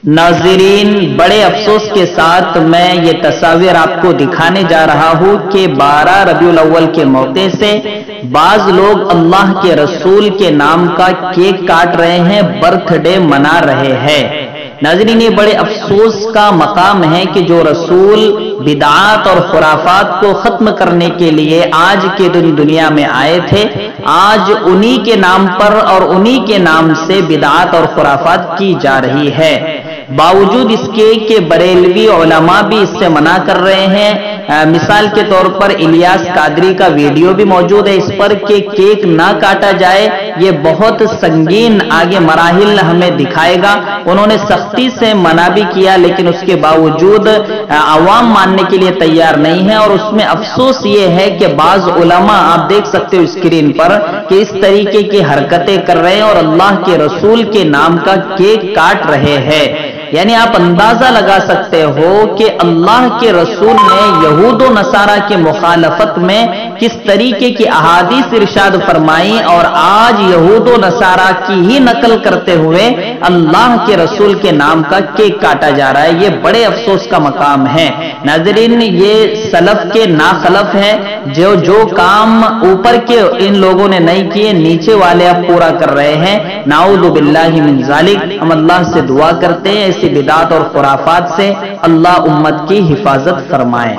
नाज़रीन, बड़े अफसोस के साथ मैं ये तस्वीर आपको दिखाने जा रहा हूँ कि 12 रबीउल अव्वल के मौके से बाज लोग अल्लाह के रसूल के नाम का केक काट रहे हैं, बर्थडे मना रहे हैं। नाज़रीन, ये बड़े अफसोस का मकाम है कि जो रसूल बिदआत और खुराफात को खत्म करने के लिए आज के दिन दुनिया में आए थे, आज उन्हीं के नाम पर और उन्हीं के नाम से बिदआत और खुराफात की जा रही है। बावजूद इसके कि बरेलवी उलमा भी इससे मना कर रहे हैं। मिसाल के तौर पर इलियास कादरी का वीडियो भी मौजूद है इस पर कि केक ना काटा जाए, ये बहुत संगीन आगे मराहिल हमें दिखाएगा। उन्होंने सख्ती से मना भी किया, लेकिन उसके बावजूद अवाम मानने के लिए तैयार नहीं है। और उसमें अफसोस ये है कि बाज उलमा, आप देख सकते हो स्क्रीन पर, कि इस तरीके की हरकतें कर रहे हैं और अल्लाह के रसूल के नाम का केक काट रहे हैं। यानी आप अंदाजा लगा सकते हो कि अल्लाह के रसूल ने यहूद व नसारा के मुखालफत में किस तरीके की अहादीस इरशाद फरमाई, और आज यहूद व नसारा की ही नकल करते हुए अल्लाह के रसूल के नाम का केक काटा जा रहा है। ये बड़े अफसोस का मकाम है। नाज़रीन, ये सलफ के नाखलफ है। जो काम ऊपर के इन लोगों ने नहीं किए, नीचे वाले अब पूरा कर रहे हैं। नाऊज़ु बिल्लाहि मिन ज़ालिक। हम अल्लाह से दुआ करते हैं ऐसी बिदात और खुराफात से अल्लाह उम्मत की हिफाजत फरमाए।